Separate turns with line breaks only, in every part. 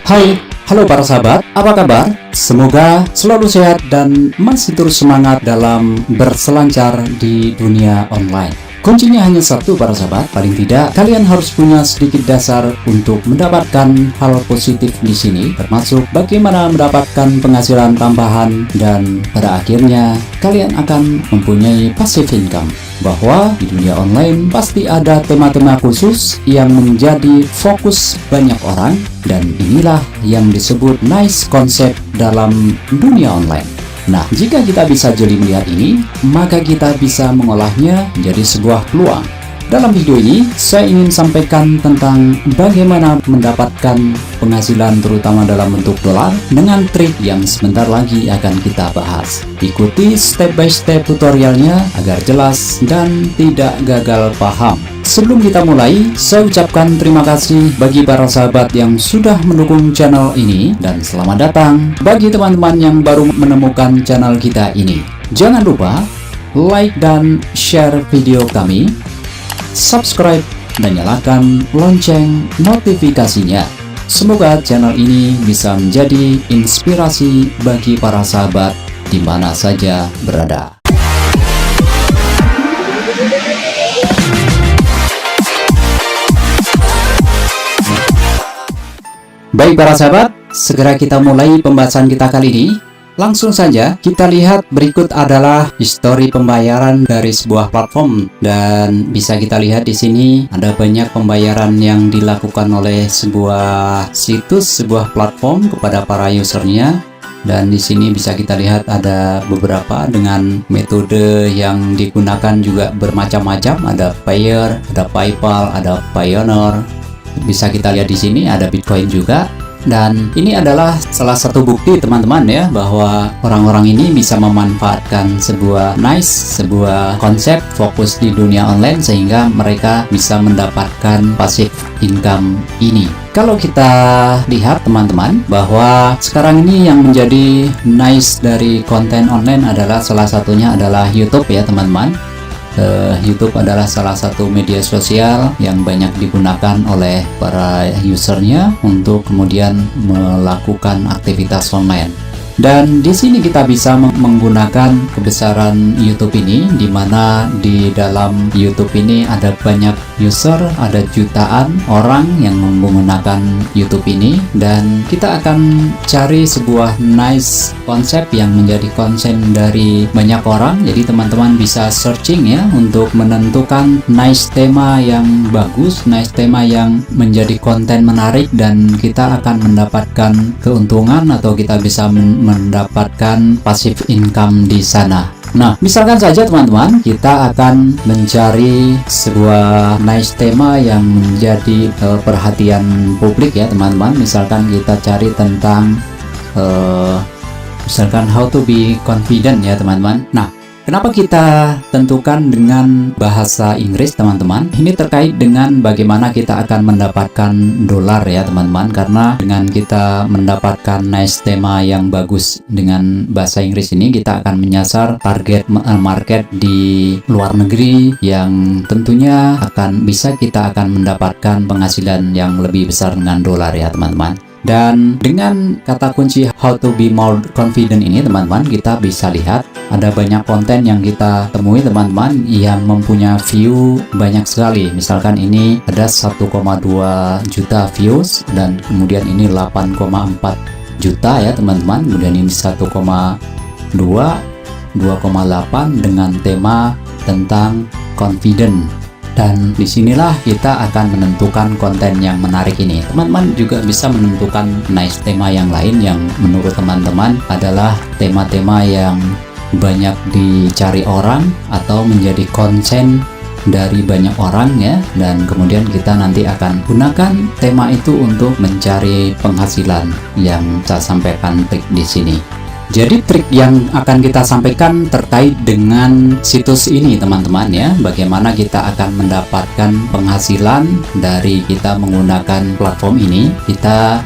Hai, halo para sahabat, apa kabar? Semoga selalu sehat dan masih terus semangat dalam berselancar di dunia online. Kuncinya hanya satu para sahabat, paling tidak kalian harus punya sedikit dasar untuk mendapatkan hal positif di sini, termasuk bagaimana mendapatkan penghasilan tambahan dan pada akhirnya kalian akan mempunyai passive income. Bahwa di dunia online pasti ada tema-tema khusus yang menjadi fokus banyak orang, dan inilah yang disebut nice concept dalam dunia online. Nah, jika kita bisa jeli melihat ini, maka kita bisa mengolahnya menjadi sebuah peluang. Dalam video ini, saya ingin sampaikan tentang bagaimana mendapatkan penghasilan terutama dalam bentuk dolar dengan trik yang sebentar lagi akan kita bahas. Ikuti step by step tutorialnya agar jelas dan tidak gagal paham. Sebelum kita mulai, saya ucapkan terima kasih bagi para sahabat yang sudah mendukung channel ini, dan selamat datang bagi teman-teman yang baru menemukan channel kita ini. Jangan lupa like dan share video kami, subscribe dan nyalakan lonceng notifikasinya. Semoga channel ini bisa menjadi inspirasi bagi para sahabat di mana saja berada. Baik para sahabat, segera kita mulai pembahasan kita kali ini. Langsung saja kita lihat berikut adalah histori pembayaran dari sebuah platform, dan bisa kita lihat di sini ada banyak pembayaran yang dilakukan oleh sebuah situs, sebuah platform kepada para usernya. Dan di sini bisa kita lihat ada beberapa dengan metode yang digunakan juga bermacam-macam. Ada Payeer, ada PayPal, ada Payoneer. Bisa kita lihat di sini ada Bitcoin juga. Dan ini adalah salah satu bukti teman-teman ya, bahwa orang-orang ini bisa memanfaatkan sebuah sebuah konsep fokus di dunia online sehingga mereka bisa mendapatkan passive income ini. Kalau kita lihat teman-teman, bahwa sekarang ini yang menjadi nice dari konten online adalah salah satunya adalah YouTube ya teman-teman. YouTube adalah salah satu media sosial yang banyak digunakan oleh para usernya untuk kemudian melakukan aktivitas online. Dan di sini kita bisa menggunakan kebesaran YouTube ini, di mana di dalam YouTube ini ada banyak user, ada jutaan orang yang menggunakan YouTube ini, dan kita akan cari sebuah nice konsep yang menjadi konsen dari banyak orang. Jadi teman-teman bisa searching ya untuk menentukan nice tema yang bagus, nice tema yang menjadi konten menarik, dan kita akan mendapatkan keuntungan atau kita bisa mendapatkan passive income di sana. Nah, misalkan saja teman-teman, kita akan mencari sebuah nice tema yang menjadi perhatian publik ya teman-teman. Misalkan kita cari tentang misalkan how to be confident ya teman-teman. Nah, kenapa kita tentukan dengan bahasa Inggris teman-teman? Ini terkait dengan bagaimana kita akan mendapatkan dolar ya teman-teman. Karena dengan kita mendapatkan nice tema yang bagus dengan bahasa Inggris ini, kita akan menyasar target market di luar negeri yang tentunya kita akan mendapatkan penghasilan yang lebih besar dengan dolar ya teman-teman. Dan dengan kata kunci how to be more confident ini teman-teman, kita bisa lihat ada banyak konten yang kita temui teman-teman yang mempunyai view banyak sekali. Misalkan ini ada 1,2 juta views, dan kemudian ini 8,4 juta ya teman-teman. Kemudian ini 1,2, 2,8 dengan tema tentang confident. Dan disinilah kita akan menentukan konten yang menarik ini. Teman-teman juga bisa menentukan nice tema yang lain yang menurut teman-teman adalah tema-tema yang banyak dicari orang atau menjadi konsen dari banyak orang ya. Dan kemudian kita nanti akan gunakan tema itu untuk mencari penghasilan yang saya sampaikan trik di sini. Jadi trik yang akan kita sampaikan terkait dengan situs ini teman-teman ya, bagaimana kita akan mendapatkan penghasilan dari kita menggunakan platform ini. Kita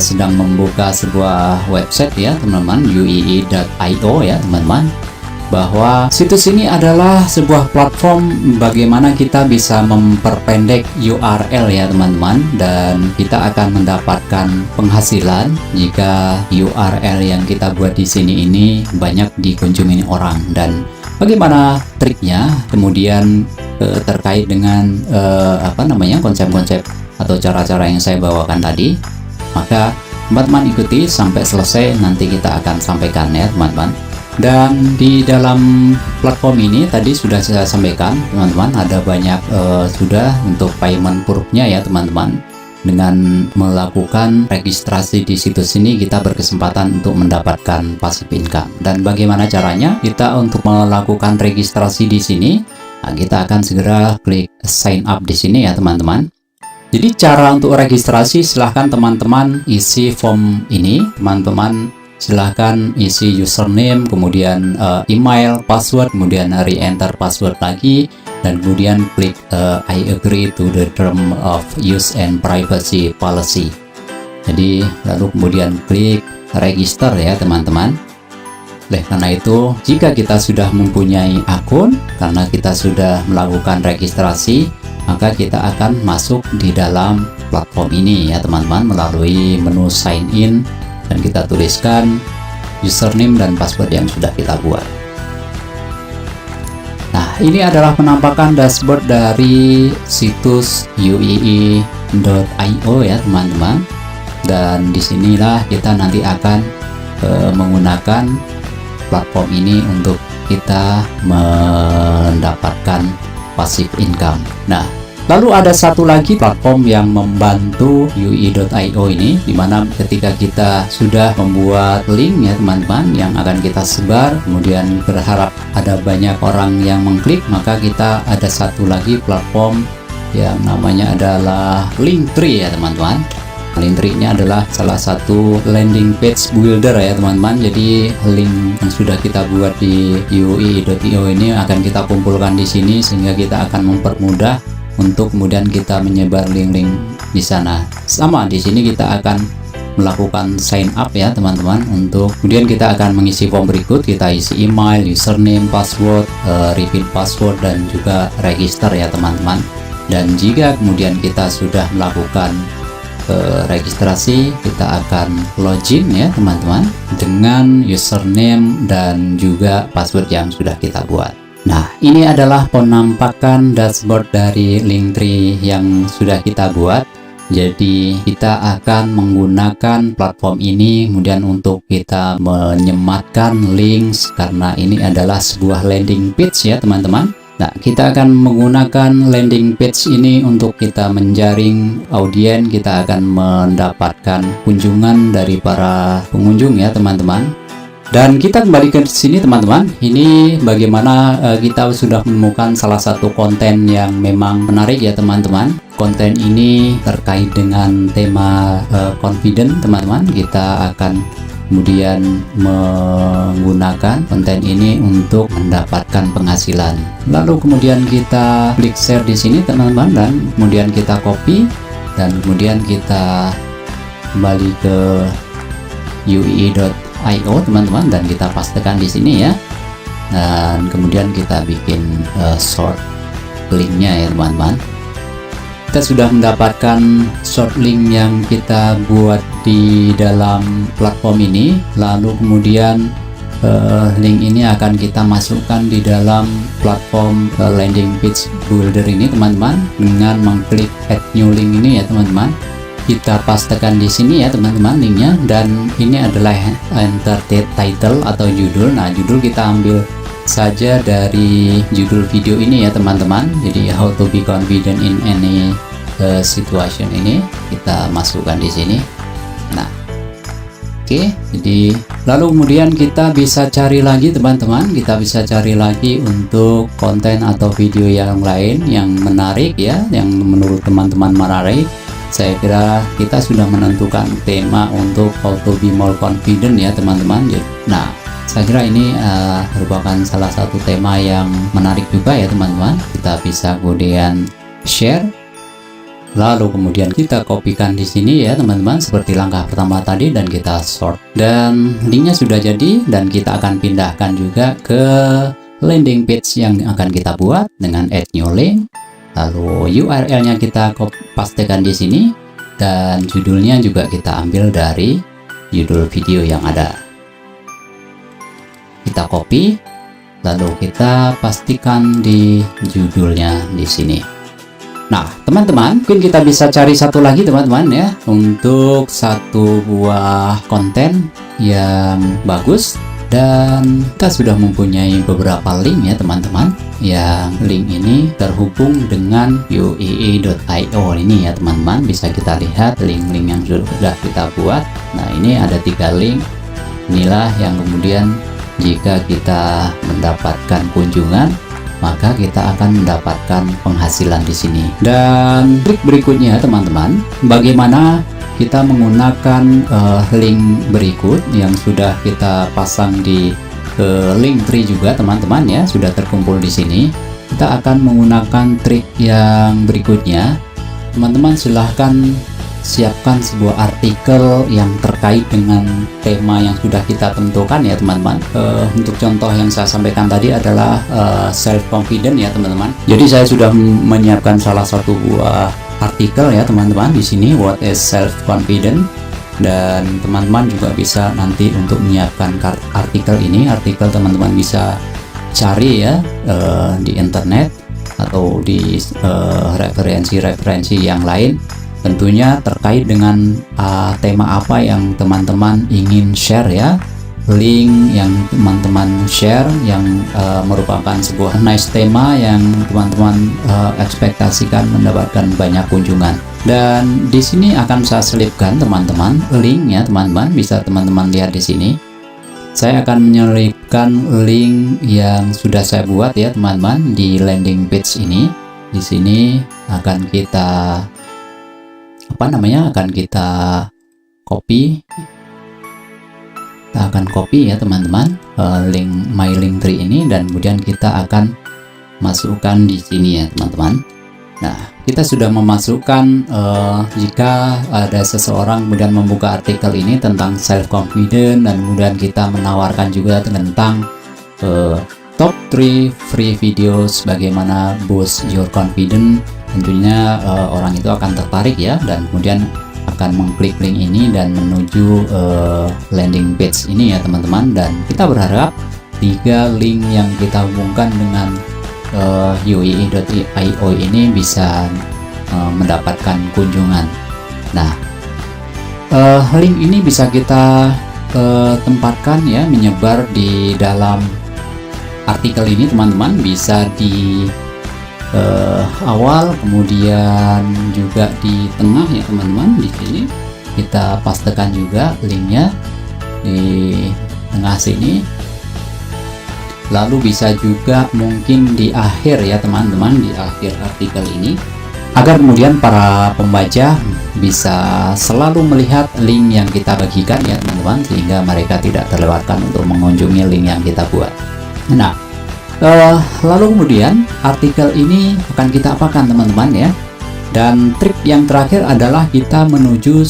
sedang membuka sebuah website ya teman-teman, uee.io ya teman-teman. bahwa situs ini adalah sebuah platform bagaimana kita bisa memperpendek URL ya teman-teman, dan kita akan mendapatkan penghasilan jika URL yang kita buat di sini ini banyak dikunjungi orang. Dan bagaimana triknya kemudian terkait dengan konsep-konsep atau cara-cara yang saya bawakan tadi, maka teman-teman ikuti sampai selesai, nanti kita akan sampaikan ya teman-teman. Dan di dalam platform ini tadi sudah saya sampaikan teman-teman, ada banyak sudah untuk payment proof-nya ya teman-teman. Dengan melakukan registrasi di situs ini kita berkesempatan untuk mendapatkan passive income. Dan bagaimana caranya kita untuk melakukan registrasi di sini? Nah, kita akan segera klik sign up di sini ya teman-teman. Jadi cara untuk registrasi, silahkan teman-teman isi form ini, teman-teman silahkan isi username, kemudian email, password, kemudian re-enter password lagi, dan kemudian klik I agree to the term of use and privacy policy. Jadi lalu kemudian klik register ya teman-teman. Oleh karena itu, jika kita sudah mempunyai akun, karena kita sudah melakukan registrasi, maka kita akan masuk di dalam platform ini ya teman-teman melalui menu sign in, dan kita tuliskan username dan password yang sudah kita buat. Nah, ini adalah penampakan dashboard dari situs uii.io ya teman-teman. Dan disinilah kita nanti akan menggunakan platform ini untuk kita mendapatkan passive income. Nah, lalu ada satu lagi platform yang membantu uii.io ini, dimana ketika kita sudah membuat link ya teman-teman yang akan kita sebar, kemudian berharap ada banyak orang yang mengklik, maka kita ada satu lagi platform yang namanya adalah Linktree ya teman-teman. Linktree-nya adalah salah satu landing page builder ya teman-teman. Jadi link yang sudah kita buat di uii.io ini akan kita kumpulkan di sini, sehingga kita akan mempermudah untuk kemudian kita menyebar link-link di sana. Sama di sini kita akan melakukan sign up ya teman-teman. Untuk kemudian kita akan mengisi form berikut, kita isi email, username, password, repeat password, dan juga register ya teman-teman. Dan jika kemudian kita sudah melakukan registrasi, kita akan login ya teman-teman dengan username dan juga password yang sudah kita buat. Nah, ini adalah penampakan dashboard dari Linktree yang sudah kita buat. Jadi kita akan menggunakan platform ini kemudian untuk kita menyematkan links, karena ini adalah sebuah landing page ya teman-teman. Nah, kita akan menggunakan landing page ini untuk kita menjaring audiens, kita akan mendapatkan kunjungan dari para pengunjung ya teman-teman. Dan kita kembali ke sini teman-teman. Ini bagaimana kita sudah menemukan salah satu konten yang memang menarik ya teman-teman. Konten ini terkait dengan tema confident teman-teman. Kita akan kemudian menggunakan konten ini untuk mendapatkan penghasilan. Lalu kemudian kita klik share di sini teman-teman, dan kemudian kita copy, dan kemudian kita kembali ke uii.io teman-teman, dan kita pastekan di sini ya. Dan kemudian kita bikin short linknya ya teman-teman. Kita sudah mendapatkan short link yang kita buat di dalam platform ini. Lalu kemudian link ini akan kita masukkan di dalam platform landing page builder ini teman-teman, dengan mengklik add new link ini ya teman-teman. Kita pastekan di sini ya teman-teman linknya, dan ini adalah enter title atau judul. Nah, judul kita ambil saja dari judul video ini ya teman-teman. Jadi how to be confident in any situation ini kita masukkan di sini. Nah, oke, jadi lalu kemudian kita bisa cari lagi teman-teman, kita bisa cari lagi untuk konten atau video yang lain yang menarik ya, yang menurut teman-teman menarik. Saya kira kita sudah menentukan tema untuk how to be more confident ya teman-teman. Nah, saya kira ini merupakan salah satu tema yang menarik juga ya teman-teman. Kita bisa kemudian share, Lalu kemudian kita kopikan di sini ya teman-teman, seperti langkah pertama tadi, dan kita sort. Dan linknya sudah jadi, dan kita akan pindahkan juga ke landing page yang akan kita buat dengan add new link. Lalu URL-nya kita pastekan di sini, dan judulnya juga kita ambil dari judul video yang ada. Kita copy, lalu kita pastikan di judulnya di sini. Nah, teman-teman, mungkin kita bisa cari satu lagi teman-teman ya, untuk satu buah konten yang bagus. Dan kita sudah mempunyai beberapa link ya teman-teman, yang link ini terhubung dengan uee.io ini ya teman-teman. Bisa kita lihat link-link yang sudah kita buat. Nah, ini ada 3 link. Inilah yang kemudian jika kita mendapatkan kunjungan, maka kita akan mendapatkan penghasilan di sini. Dan trik berikutnya teman-teman, bagaimana kita menggunakan link berikut yang sudah kita pasang di link tree juga teman-teman ya, sudah terkumpul di sini. Kita akan menggunakan trik yang berikutnya. Teman-teman silahkan siapkan sebuah artikel yang terkait dengan tema yang sudah kita tentukan ya teman-teman. Untuk contoh yang saya sampaikan tadi adalah self confident ya teman-teman. Jadi saya sudah menyiapkan salah satu buah artikel ya teman-teman di sini, what is self confident. Dan teman-teman juga bisa nanti untuk menyiapkan artikel ini. Artikel teman-teman bisa cari ya di internet atau di referensi-referensi yang lain, tentunya terkait dengan tema apa yang teman-teman ingin share ya. Link yang teman-teman share yang merupakan sebuah nice tema yang teman-teman ekspektasikan mendapatkan banyak kunjungan. Dan di sini akan saya selipkan teman-teman linknya, teman-teman bisa teman-teman lihat di sini. Saya akan menyelipkan link yang sudah saya buat ya teman-teman di landing page ini. Di sini akan kita akan kita copy. Kita akan copy ya teman-teman link my link tree ini, dan kemudian kita akan masukkan di sini ya teman-teman. Nah, kita sudah memasukkan jika ada seseorang kemudian membuka artikel ini tentang self confident, dan kemudian kita menawarkan juga tentang top 3 free videos bagaimana boost your confidence. Tentunya orang itu akan tertarik ya, dan kemudian akan mengklik link ini dan menuju landing page ini ya teman-teman. Dan kita berharap 3 link yang kita hubungkan dengan uee.io ini bisa mendapatkan kunjungan. Nah, link ini bisa kita tempatkan ya, menyebar di dalam artikel ini teman-teman, bisa di awal, kemudian juga di tengah ya teman-teman. Di sini kita pastekan juga linknya di tengah sini, lalu bisa juga mungkin di akhir ya teman-teman, di akhir artikel ini, agar kemudian para pembaca bisa selalu melihat link yang kita bagikan ya teman-teman, sehingga mereka tidak terlewatkan untuk mengunjungi link yang kita buat. Nah, lalu kemudian artikel ini akan kita apakan teman-teman ya. Dan trik yang terakhir adalah kita menuju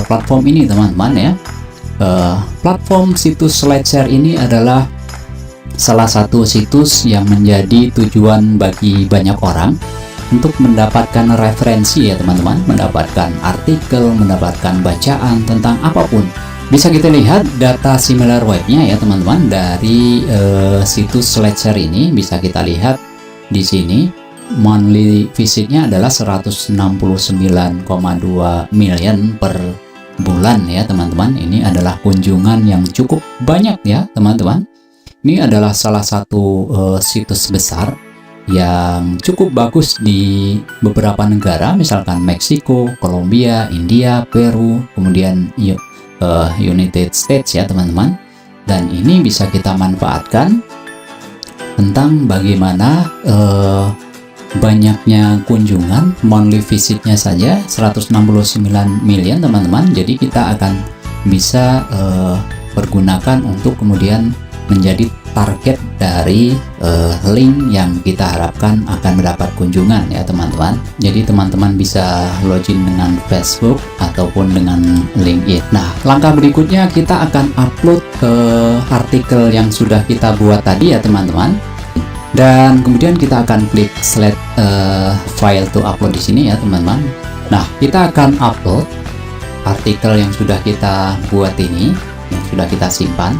platform ini teman-teman ya. Platform situs SlideShare ini adalah salah satu situs yang menjadi tujuan bagi banyak orang untuk mendapatkan referensi ya teman-teman, mendapatkan artikel, mendapatkan bacaan tentang apapun. Bisa kita lihat data similar webnya ya teman-teman dari situs SlideShare ini. Bisa kita lihat di sini monthly visitnya adalah 169,2 million per bulan ya teman-teman. Ini adalah kunjungan yang cukup banyak ya teman-teman. Ini adalah salah satu situs besar yang cukup bagus di beberapa negara, misalkan Meksiko, Kolombia, India, Peru, kemudian United States ya teman-teman. Dan ini bisa kita manfaatkan tentang bagaimana banyaknya kunjungan, monthly visitnya saja 169 million teman-teman. Jadi kita akan bisa pergunakan untuk kemudian menjadi target dari link yang kita harapkan akan mendapat kunjungan ya teman-teman. Jadi teman-teman bisa login dengan Facebook ataupun dengan LinkedIn. Nah, langkah berikutnya kita akan upload artikel yang sudah kita buat tadi ya teman-teman. Dan kemudian kita akan klik select file to upload di sini ya teman-teman. Nah, kita akan upload artikel yang sudah kita buat ini, yang sudah kita simpan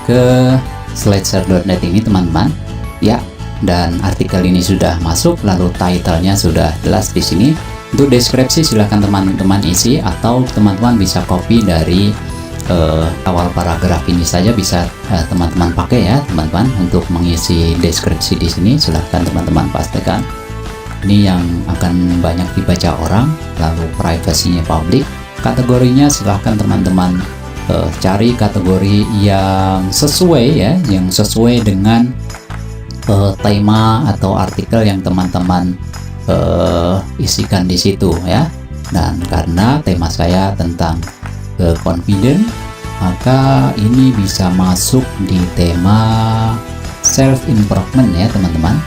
ke Slider.net ini teman-teman ya. Dan artikel ini sudah masuk, lalu title-nya sudah jelas di sini. Untuk deskripsi silahkan teman-teman isi, atau teman-teman bisa copy dari awal paragraf ini saja, bisa teman-teman pakai ya teman-teman untuk mengisi deskripsi di sini. Silahkan teman-teman pastikan ini yang akan banyak dibaca orang, lalu privasinya public. Kategorinya silahkan teman-teman cari kategori yang sesuai ya, yang sesuai dengan tema atau artikel yang teman-teman isikan di situ ya. Dan karena tema saya tentang confident, maka ini bisa masuk di tema self improvement ya teman-teman.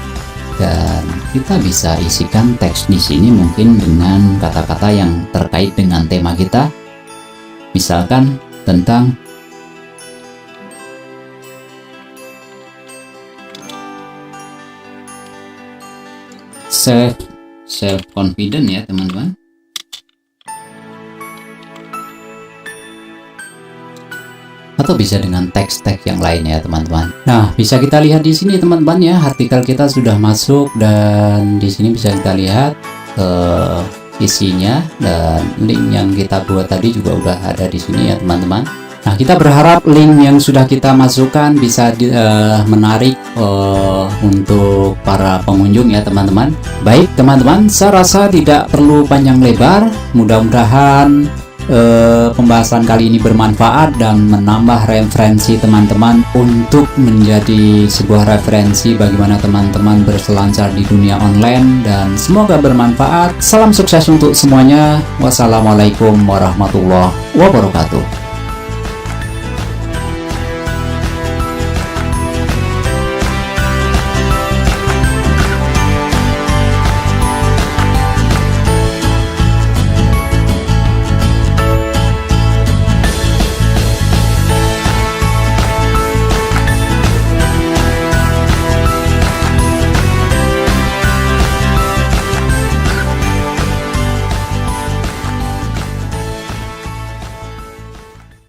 Dan kita bisa isikan teks di sini mungkin dengan kata-kata yang terkait dengan tema kita. Misalkan tentang self confident ya teman-teman. Atau bisa dengan teks-teks yang lain ya teman-teman. Nah, bisa kita lihat di sini teman-teman ya, artikel kita sudah masuk, dan di sini bisa kita lihat isinya, dan link yang kita buat tadi juga udah ada di sini ya teman-teman. Nah, kita berharap link yang sudah kita masukkan bisa menarik untuk para pengunjung ya teman-teman. Baik teman-teman, saya rasa tidak perlu panjang lebar. Mudah-mudahan pembahasan kali ini bermanfaat dan menambah referensi teman-teman untuk menjadi sebuah referensi bagaimana teman-teman berselancar di dunia online, dan semoga bermanfaat. Salam sukses untuk semuanya. Wassalamualaikum warahmatullahi wabarakatuh.